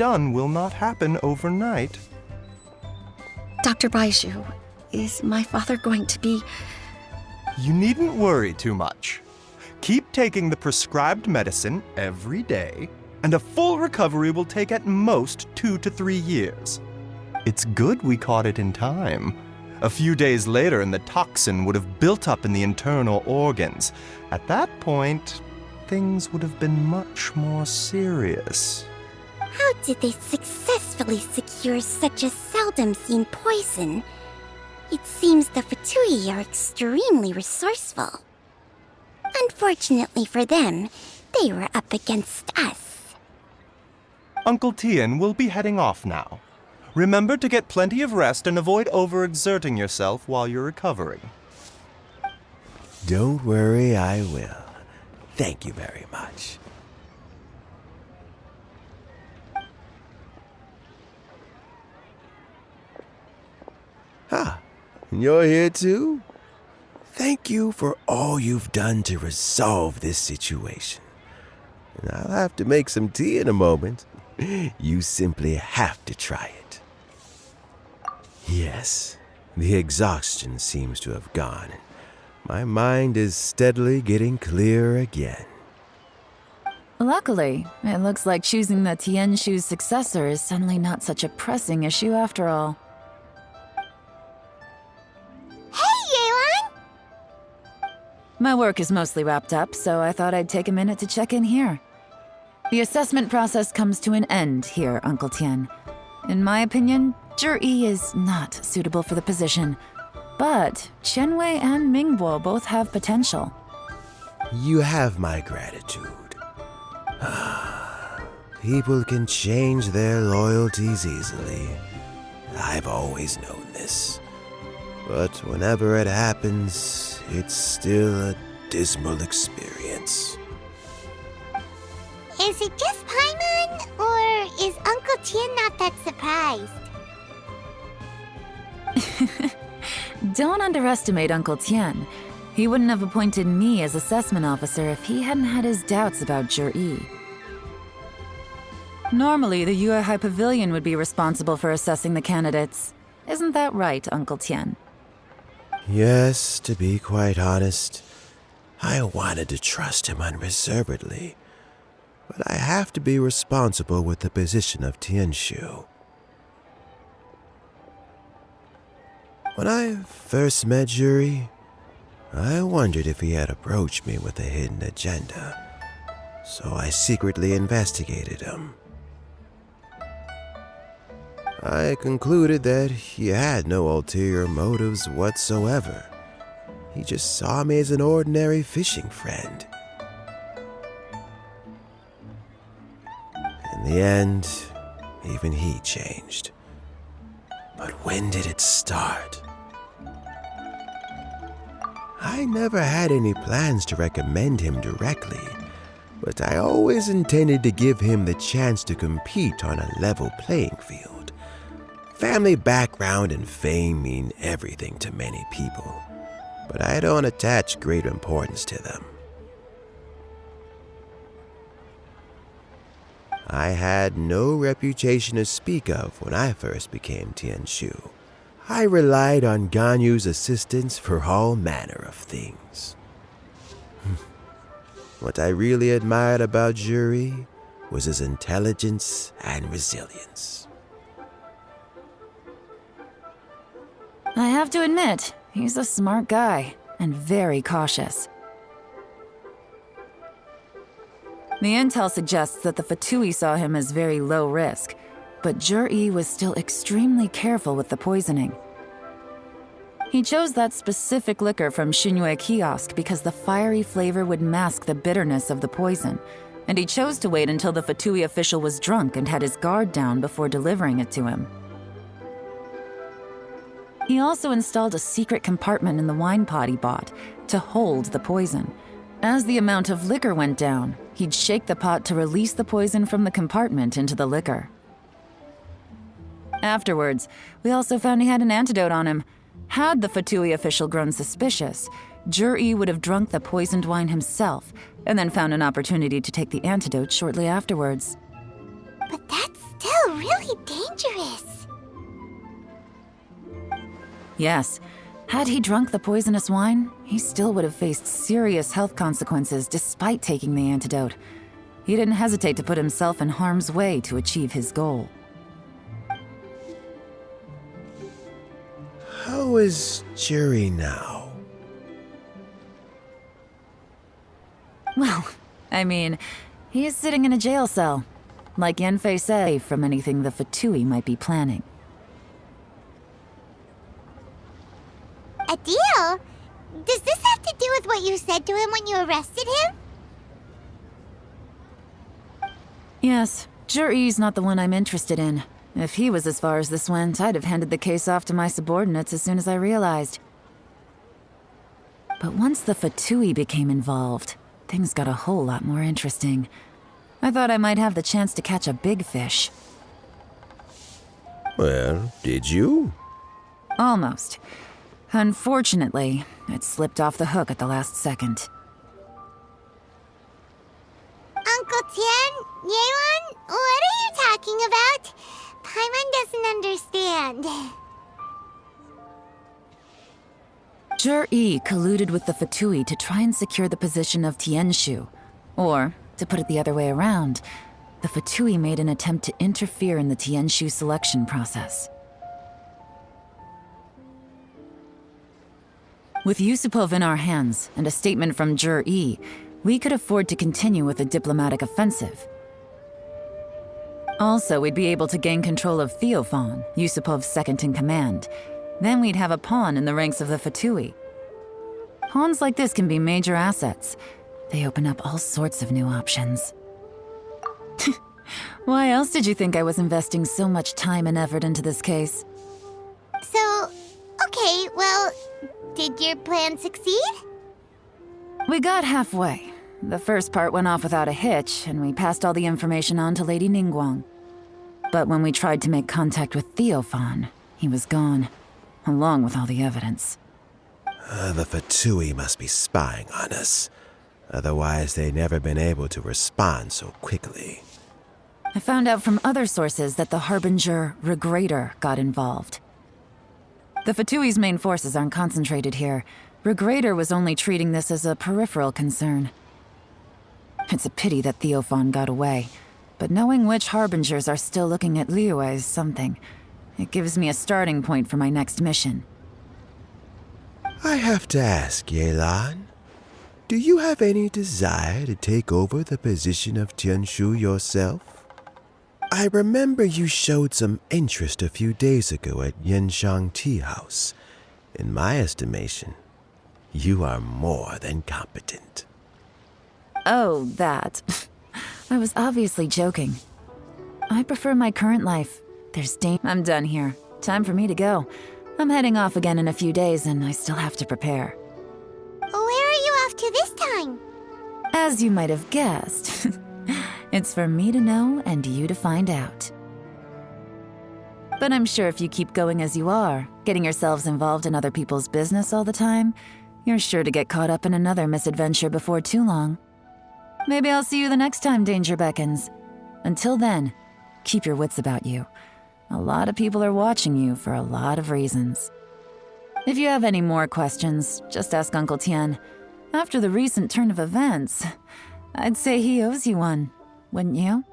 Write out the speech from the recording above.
done will not happen overnight. Dr. Baiju, is my father going to be... You needn't worry too much. Keep taking the prescribed medicine every day, and a full recovery will take at most 2 to 3 years. It's good we caught it in time. A few days later, and the toxin would have built up in the internal organs. At that point, things would have been much more serious. How did they successfully secure such a seldom-seen poison? It seems the Fatui are extremely resourceful. Unfortunately for them, they were up against us. Uncle Tian will be heading off now. Remember to get plenty of rest and avoid overexerting yourself while you're recovering. Don't worry, I will. Thank you very much. You're here too? Thank you for all you've done to resolve this situation. And I'll have to make some tea in a moment. You simply have to try it. Yes, the exhaustion seems to have gone, and my mind is steadily getting clearer again. Luckily, it looks like choosing the Tianshu's successor is suddenly not such a pressing issue after all. Hey, Yelan! My work is mostly wrapped up, so I thought I'd take a minute to check in here. The assessment process comes to an end here, Uncle Tian. In my opinion, Zhi is not suitable for the position, but Qianwei and Mingbo both have potential. You have my gratitude. People can change their loyalties easily. I've always known this. But whenever it happens, it's still a dismal experience. Is it just Paimon, or is Uncle Tian not that surprised? Don't underestimate Uncle Tian. He wouldn't have appointed me as assessment officer if he hadn't had his doubts about Zhi. Normally, the Yuehai Pavilion would be responsible for assessing the candidates. Isn't that right, Uncle Tian? Yes, to be quite honest, I wanted to trust him unreservedly. But I have to be responsible with the position of Tianshu. When I first met Zhi, I wondered if he had approached me with a hidden agenda, so I secretly investigated him. I concluded that he had no ulterior motives whatsoever. He just saw me as an ordinary fishing friend. In the end, even he changed. But when did it start? I never had any plans to recommend him directly, but I always intended to give him the chance to compete on a level playing field. Family background and fame mean everything to many people, but I don't attach great importance to them. I had no reputation to speak of when I first became Tianshu. I relied on Ganyu's assistance for all manner of things. What I really admired about Zhi was his intelligence and resilience. I have to admit, he's a smart guy, and very cautious. The intel suggests that the Fatui saw him as very low risk, but Zhi was still extremely careful with the poisoning. He chose that specific liquor from Xinyue Kiosk because the fiery flavor would mask the bitterness of the poison, and he chose to wait until the Fatui official was drunk and had his guard down before delivering it to him. He also installed a secret compartment in the wine pot he bought to hold the poison. As the amount of liquor went down, he'd shake the pot to release the poison from the compartment into the liquor. Afterwards, we also found he had an antidote on him. Had the Fatui official grown suspicious, Zhi would have drunk the poisoned wine himself, and then found an opportunity to take the antidote shortly afterwards. But that's still really dangerous. Yes. Had he drunk the poisonous wine, he still would have faced serious health consequences despite taking the antidote. He didn't hesitate to put himself in harm's way to achieve his goal. How is Jury now? Well, I mean, he is sitting in a jail cell, like Yanfei said, from anything the Fatui might be planning. A deal? Does this have to do with what you said to him when you arrested him? Yes, Jury's not the one I'm interested in. If he was as far as this went, I'd have handed the case off to my subordinates as soon as I realized. But once the Fatui became involved, things got a whole lot more interesting. I thought I might have the chance to catch a big fish. Well, did you? Almost. Unfortunately, it slipped off the hook at the last second. Uncle Tian, Yelan, what are you talking about? Paimon doesn't understand. Zhi colluded with the Fatui to try and secure the position of Tianshu. Or, to put it the other way around, the Fatui made an attempt to interfere in the Tianshu selection process. With Yusupov in our hands and a statement from Zhi, we could afford to continue with a diplomatic offensive. Also, we'd be able to gain control of Theophan, Yusupov's second-in-command. Then we'd have a pawn in the ranks of the Fatui. Pawns like this can be major assets. They open up all sorts of new options. Why else did you think I was investing so much time and effort into this case? So, okay, well, did your plan succeed? We got halfway. The first part went off without a hitch, and we passed all the information on to Lady Ningguang. But when we tried to make contact with Theophan, he was gone, along with all the evidence. The Fatui must be spying on us. Otherwise, they'd never been able to respond so quickly. I found out from other sources that the Harbinger Regrator got involved. The Fatui's main forces aren't concentrated here. Regrator was only treating this as a peripheral concern. It's a pity that Theophan got away, but knowing which Harbingers are still looking at Liyue is something. It gives me a starting point for my next mission. I have to ask, Yelan, do you have any desire to take over the position of Tianshu yourself? I remember you showed some interest a few days ago at Yenshang Tea House. In my estimation, you are more than competent. Oh, that. I was obviously joking. I prefer my current life. I'm done here. Time for me to go. I'm heading off again in a few days, and I still have to prepare. Where are you off to this time? As you might have guessed, it's for me to know and you to find out. But I'm sure if you keep going as you are, getting yourselves involved in other people's business all the time, you're sure to get caught up in another misadventure before too long. Maybe I'll see you the next time danger beckons. Until then, keep your wits about you. A lot of people are watching you for a lot of reasons. If you have any more questions, just ask Uncle Tian. After the recent turn of events, I'd say he owes you one, wouldn't you?